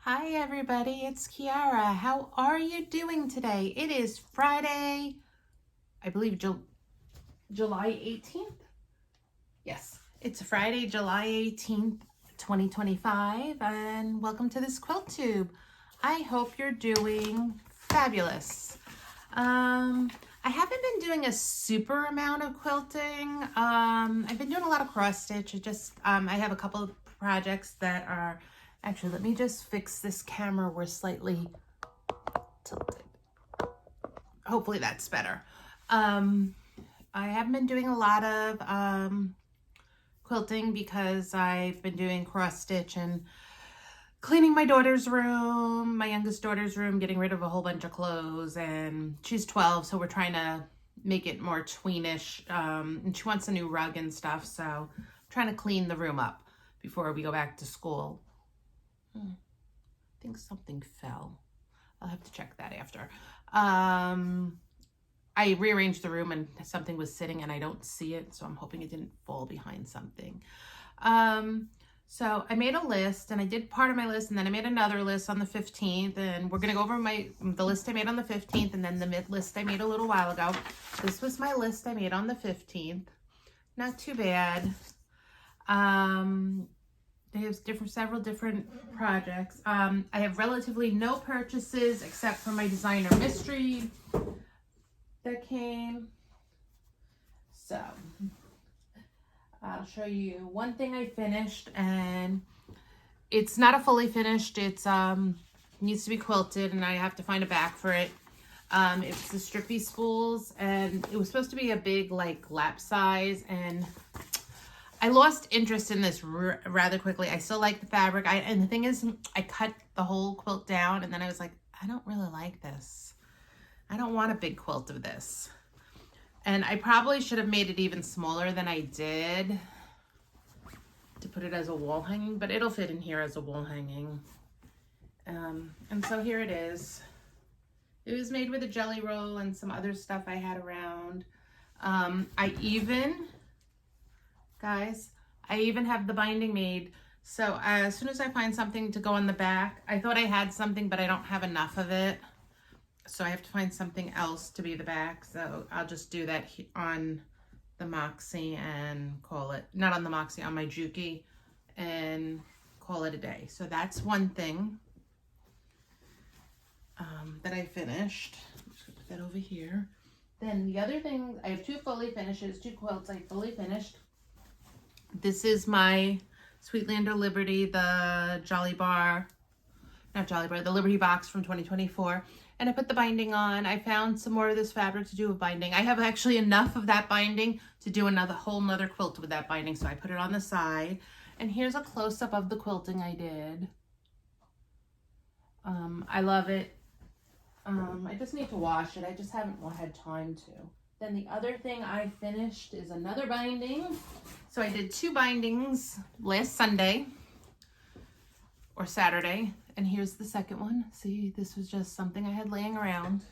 Hi everybody, it's Kiara. How are you doing today? It is Friday, I believe July 18th. Yes, it's Friday, July 18th, 2025, and welcome to this quilt tube. I hope you're doing fabulous. I haven't been doing a super amount of quilting. I've been doing a lot of cross stitch. I have a couple of projects that are, actually, let me just fix this camera. We're slightly tilted. Hopefully that's better. I haven't been doing a lot of quilting because I've been doing cross stitch and cleaning my daughter's room, my youngest daughter's room, getting rid of a whole bunch of clothes, and she's 12, so we're trying to make it more tweenish, and she wants a new rug and stuff, so I'm trying to clean the room up before we go back to school. I think something fell. I'll have to check that after. I rearranged the room and something was sitting and I don't see it, so I'm hoping it didn't fall behind something. So I made a list and I did part of my list and then I made another list on the 15th, and we're going to go over the list I made on the 15th and then the list I made a little while ago. This was my list I made on the 15th. Not too bad. They have several different projects. I have relatively no purchases except for my designer mystery that came. So I'll show you one thing I finished, and it's not a fully finished. It's needs to be quilted and I have to find a back for it. It's the Strippy spools, and it was supposed to be a big like lap size, and I lost interest in this rather quickly. I still like the fabric. And the thing is, I cut the whole quilt down and then I was like, I don't really like this. I don't want a big quilt of this. And I probably should have made it even smaller than I did to put it as a wall hanging, but it'll fit in here as a wall hanging. And so here it is. It was made with a jelly roll and some other stuff I had around. Guys, I even have the binding made. So as soon as I find something to go on the back, I thought I had something, but I don't have enough of it. So I have to find something else to be the back. So I'll just do that on the Moxie and call it, not on the Moxie, on my Juki, and call it a day. So that's one thing that I finished. I'm just gonna put that over here. Then the other thing, I have two fully finishes, two quilts I fully finished. This is my Sweetlander Liberty, the the Liberty Box from 2024. And I put the binding on. I found some more of this fabric to do with binding. I have actually enough of that binding to do whole nother quilt with that binding. So I put it on the side. And here's a close-up of the quilting I did. I love it. I just need to wash it. I just haven't had time to. Then the other thing I finished is another binding. So I did two bindings last Sunday or Saturday, and here's the second one. See, this was just something I had laying around.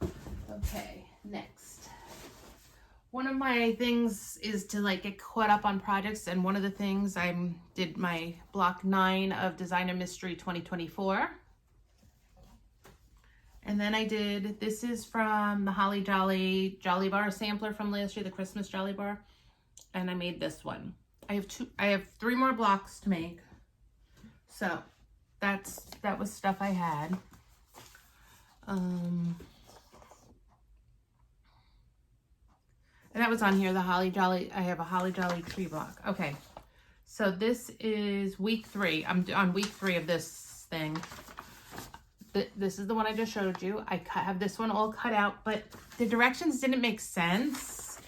Okay, next. One of my things is to like get caught up on projects, and one of the things I did my block 9 of Designer Mystery 2024. And then I did, this is from the Holly Jolly Bar sampler from last year, the Christmas Jolly Bar. And I made this one. I have 3 more blocks to make. So that was stuff I had. And that was on here, the Holly Jolly, I have a Holly Jolly tree block. Okay, so this is week 3. I'm on week 3 of this thing. This is the one I just showed you. I have this one all cut out, but the directions didn't make sense.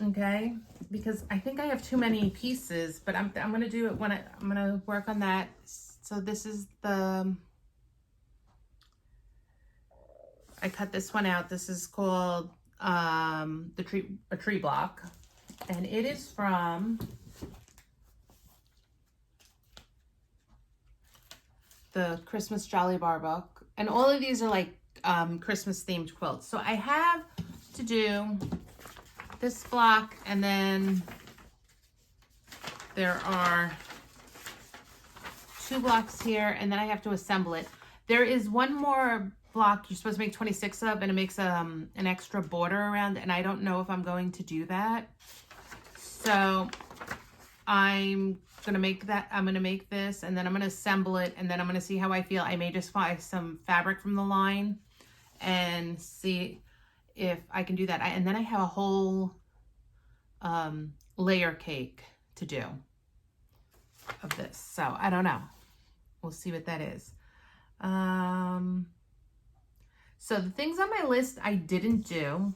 Okay, because I think I have too many pieces, but I'm gonna do it when I'm gonna work on that. So this is I cut this one out. This is called a tree block, and it is from the Christmas Jolly Bar book, and all of these are like Christmas themed quilts. So I have to do this block, and then there are 2 blocks here, and then I have to assemble it. There is one more block you're supposed to make 26 of, and it makes an extra border around, and I don't know if I'm going to do that. So I'm gonna make that. I'm gonna make this, and then I'm gonna assemble it, and then I'm gonna see how I feel. I may just buy some fabric from the line and see if I can do that. And then I have a whole layer cake to do of this. So I don't know. We'll see what that is. So the things on my list I didn't do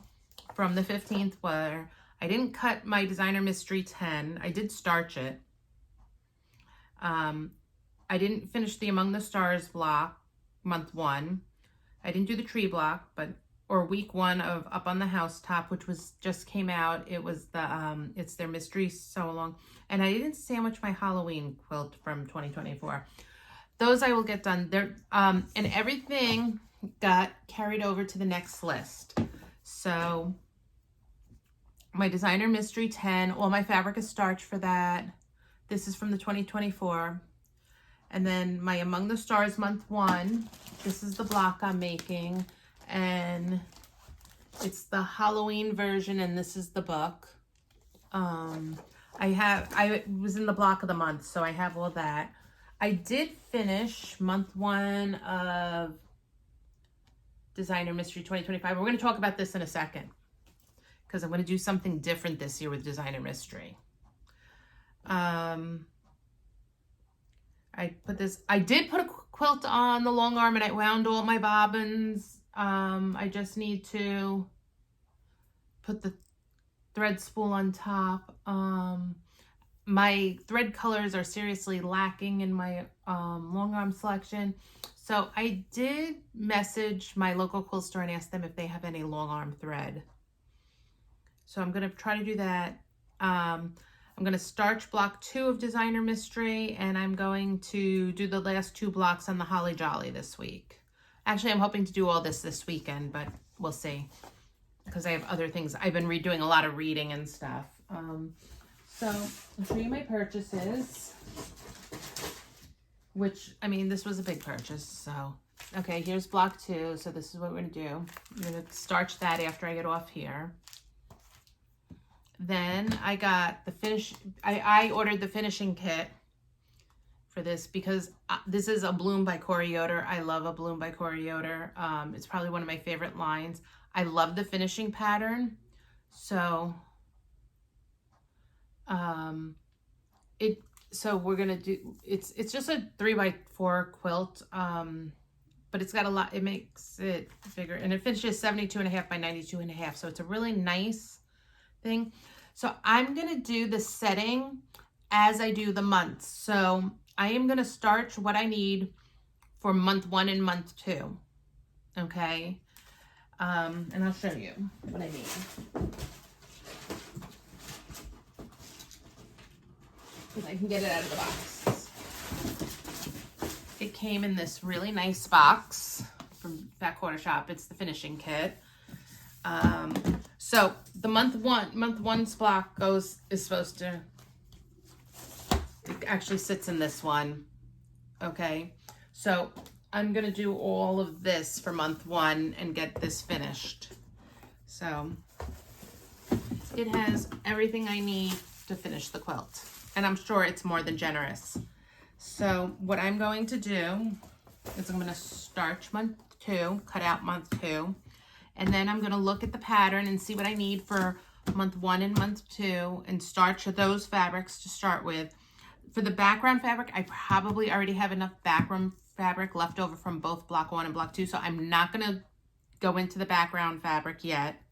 from the 15th were, I didn't cut my Designer Mystery 10. I did starch it. I didn't finish the Among the Stars block, month 1. I didn't do the tree block, or week 1 of Up on the Housetop, which just came out. It was it's their mystery sew along. And I didn't sandwich my Halloween quilt from 2024. Those I will get done. And everything got carried over to the next list. So my Designer Mystery 10, all my fabric is starch for that. This is from the 2024. And then my Among the Stars month 1. This is the block I'm making. And it's the Halloween version, and this is the book. I was in the block of the month, so I have all that. I did finish month 1 of Designer Mystery 2025. We're going to talk about this in a second, because I'm going to do something different this year with Designer Mystery. I did put a quilt on the long arm, and I wound all my bobbins. I just need to put the thread spool on top. My thread colors are seriously lacking in my long arm selection. So I did message my local quilt store and ask them if they have any long arm thread. So I'm going to try to do that. I'm going to starch block 2 of Designer Mystery, and I'm going to do the last 2 blocks on the Holly Jolly this week. Actually, I'm hoping to do all this weekend, but we'll see, because I have other things. I've been doing a lot of reading and stuff. So I'll show you my purchases, which, I mean, this was a big purchase. So, okay, here's block 2. So this is what we're going to do. I'm going to starch that after I get off here. Then I got the I ordered the finishing kit for this, because this is a Bloom by Corey Yoder. I love a Bloom by Corey Yoder. It's probably one of my favorite lines. I love the finishing pattern. So, so we're going to do, it's just a 3x4 quilt. But it's got a lot, it makes it bigger, and it finishes 72.5 by 92.5. So it's a really nice thing. So I'm going to do the setting as I do the months. So I am going to starch what I need for month 1 and month 2. Okay. And I'll show you what I mean. Because I can get it out of the box. It came in this really nice box from Fat Quarter Shop. It's the finishing kit. So the month one's block is supposed to, it actually sits in this one. Okay. So I'm going to do all of this for month 1 and get this finished. So it has everything I need to finish the quilt, and I'm sure it's more than generous. So what I'm going to do is I'm going to starch month 2, cut out month 2. And then I'm going to look at the pattern and see what I need for month 1 and month 2 and starch those fabrics to start with. For the background fabric, I probably already have enough background fabric left over from both block 1 and block 2. So I'm not going to go into the background fabric yet.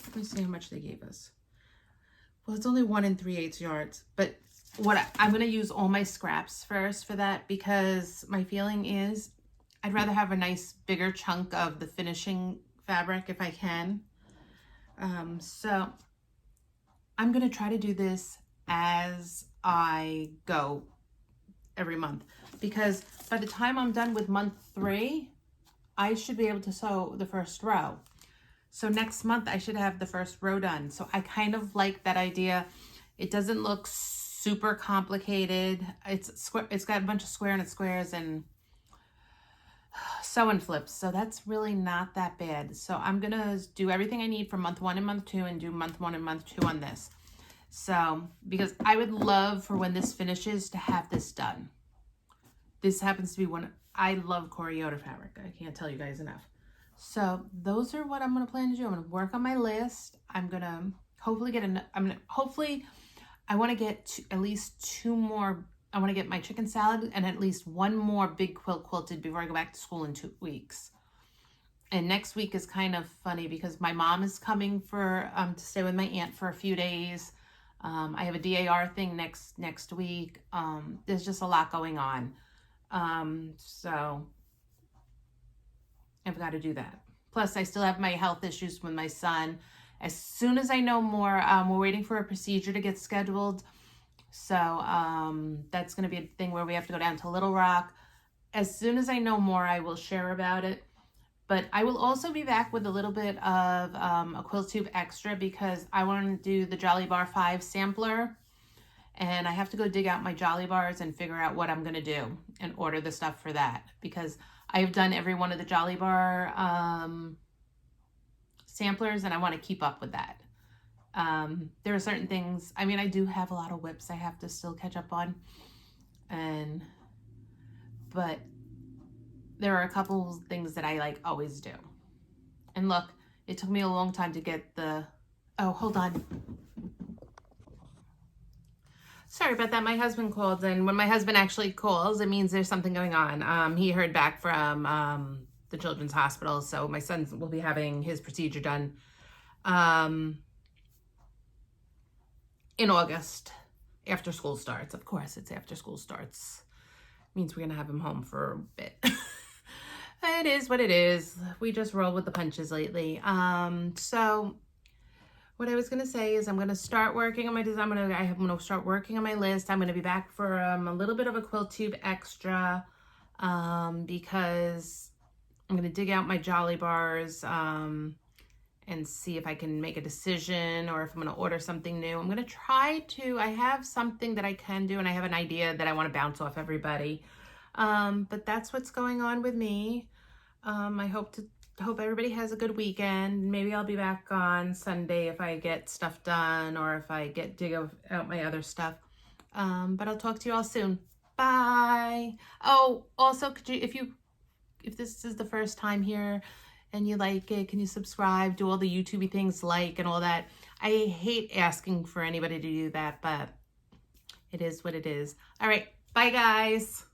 Let me see how much they gave us. Well, it's only 1 3/8 yards. But I'm going to use all my scraps first for that, because my feeling is I'd rather have a nice bigger chunk of the finishing fabric if I can. So I'm going to try to do this as I go every month, because by the time I'm done with month 3, I should be able to sew the first row. So next month I should have the first row done. So I kind of like that idea. It doesn't look super complicated. It's got a bunch of squares and sew and flips. So that's really not that bad. So I'm going to do everything I need for month 1 and month 2 and do month 1 and month 2 on this. So, because I would love for when this finishes to have this done. This happens to be one, I love Coriota fabric. I can't tell you guys enough. So those are what I'm going to plan to do. I'm going to work on my list. I'm going to hopefully I want to get at least 2 more. I want to get my chicken salad and at least 1 more big quilt quilted before I go back to school in 2 weeks. And next week is kind of funny because my mom is coming for to stay with my aunt for a few days. I have a DAR thing next week. There's just a lot going on. So I've got to do that. Plus, I still have my health issues with my son. As soon as I know more, we're waiting for a procedure to get scheduled. So that's going to be a thing where we have to go down to Little Rock. As soon as I know more, I will share about it. But I will also be back with a little bit of a Quilt Tube extra because I want to do the Jolly Bar 5 sampler. And I have to go dig out my Jolly Bars and figure out what I'm going to do and order the stuff for that. Because I've done every one of the Jolly Bar samplers and I want to keep up with that. There are certain things, I mean, I do have a lot of whips I have to still catch up on. But there are a couple things that I like always do. And look, it took me a long time to get the, oh, hold on. Sorry about that. My husband called, and when my husband actually calls, it means there's something going on. He heard back from the Children's Hospital, so my son will be having his procedure done in August after school starts. Of course, it's after school starts. Means we're going to have him home for a bit. It is what it is. We just roll with the punches lately. So what I was going to say is I'm going to start working on my design. I'm going to start working on my list. I'm going to be back for a little bit of a Quilt Tube extra because I'm going to dig out my Jolly Bars and see if I can make a decision or if I'm going to order something new. I'm going to try to, I have something that I can do and I have an idea that I want to bounce off everybody. But that's what's going on with me. I hope everybody has a good weekend. Maybe I'll be back on Sunday if I get stuff done or if I dig out my other stuff. But I'll talk to you all soon. Bye. Oh, also, could you, if this is the first time here and you like it, can you subscribe, do all the YouTubey things and all that? I hate asking for anybody to do that, but it is what it is. All right. Bye, guys.